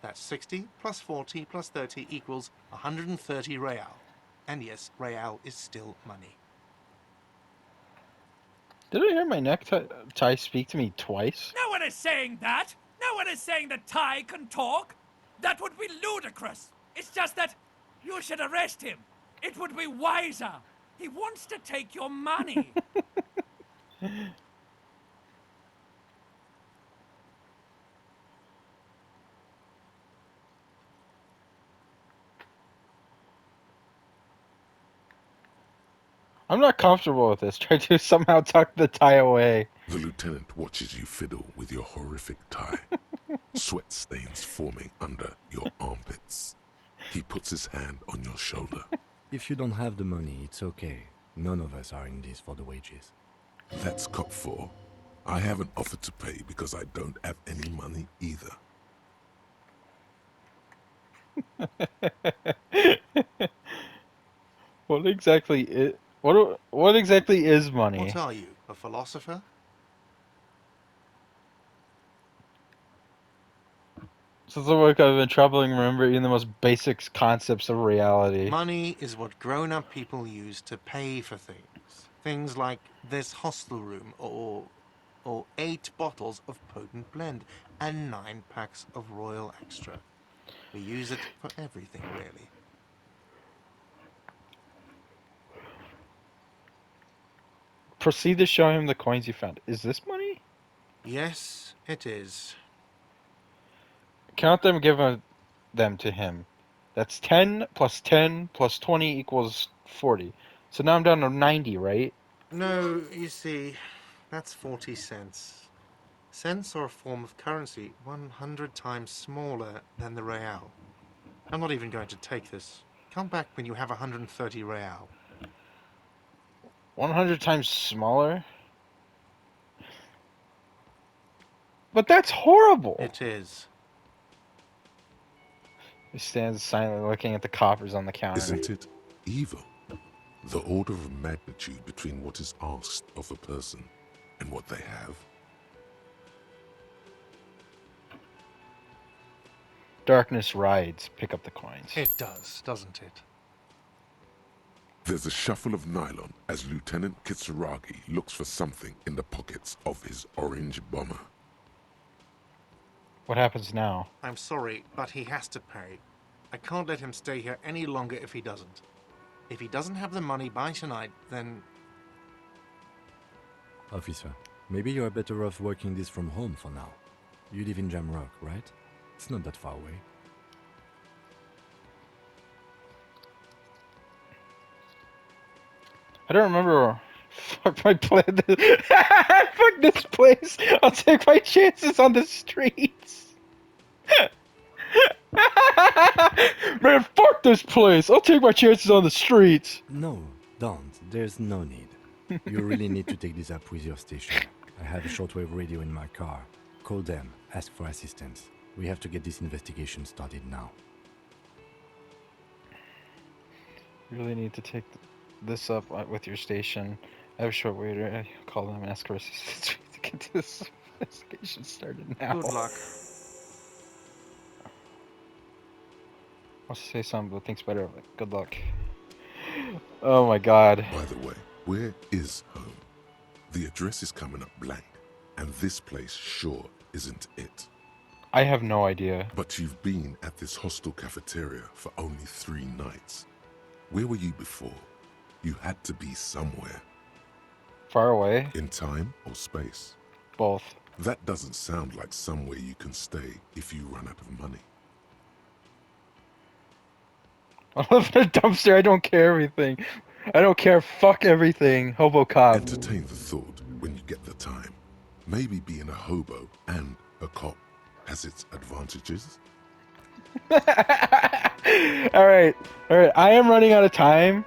Speaker 6: That's 60 plus 40 plus 30 equals 130 real. And yes, real is still money.
Speaker 1: Did I hear my necktie speak to me twice?
Speaker 9: No one is saying that! No one is saying that Ty can talk! That would be ludicrous! It's just that you should arrest him! It would be wiser! He wants to take your money!
Speaker 1: I'm not comfortable with this. Try to somehow tuck the tie away.
Speaker 3: The lieutenant watches you fiddle with your horrific tie. Sweat stains forming under your armpits. He puts his hand on your shoulder.
Speaker 8: If you don't have the money, it's okay. None of us are in this for the wages.
Speaker 3: That's Cop 4. I haven't offered to pay because I don't have any money either.
Speaker 1: What exactly is money?
Speaker 6: What are you, a philosopher?
Speaker 1: Since the work I've been troubling remembering the most basic concepts of reality.
Speaker 6: Money is what grown-up people use to pay for things. Things like this hostel room or 8 bottles of potent blend and 9 packs of Royal Extra. We use it for everything, really.
Speaker 1: Proceed to show him the coins you found. Is this money?
Speaker 6: Yes, it is.
Speaker 1: Count them and give them to him. That's 10 plus 10 plus 20 equals 40. So now I'm down to 90, right?
Speaker 6: No, you see, that's 40 cents. Cents are a form of currency 100 times smaller than the real. I'm not even going to take this. Come back when you have 130 real.
Speaker 1: 100 times smaller? But that's horrible!
Speaker 6: It is.
Speaker 1: He stands silently looking at the coppers on the counter.
Speaker 3: Isn't it evil? The order of magnitude between what is asked of a person and what they have.
Speaker 1: Darkness rides. Pick up the coins.
Speaker 6: It does, doesn't it?
Speaker 3: There's a shuffle of nylon as Lieutenant Kitsuragi looks for something in the pockets of his orange bomber.
Speaker 1: What happens now?
Speaker 6: I'm sorry, but he has to pay. I can't let him stay here any longer if he doesn't. If he doesn't have the money by tonight, then...
Speaker 8: Officer, maybe you are better off working this from home for now. You live in Jamrock, right? It's not that far away.
Speaker 1: I don't remember. Fuck my plan. Fuck this place. I'll take my chances on the streets. Man, fuck this place. I'll take my chances on the streets.
Speaker 8: No, don't. There's no need. You really need to take this up with your station. I have a shortwave radio in my car. Call them. Ask for assistance. We have to get this investigation started now.
Speaker 1: You really need to take this up with your station. I have a short way to call them and ask for assistance to get this investigation started now.
Speaker 6: Good luck.
Speaker 1: Wants to say something, but thinks better of it. Good luck. Oh my god.
Speaker 3: By the way, where is home? The address is coming up blank, and this place sure isn't it.
Speaker 1: I have no idea.
Speaker 3: But you've been at this hostel cafeteria for only 3 nights. Where were you before? You had to be somewhere.
Speaker 1: Far away?
Speaker 3: In time or space?
Speaker 1: Both.
Speaker 3: That doesn't sound like somewhere you can stay if you run out of money.
Speaker 1: I live in a dumpster. I don't care everything. I don't care. Fuck everything. HOBOCOP.
Speaker 3: Entertain the thought when you get the time. Maybe being a hobo and a cop has its advantages.
Speaker 1: Alright. I am running out of time.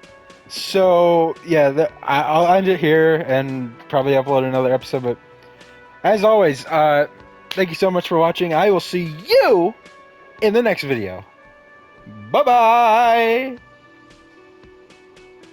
Speaker 1: So, yeah, I'll end it here and probably upload another episode. But as always, thank you so much for watching. I will see you in the next video. Bye-bye!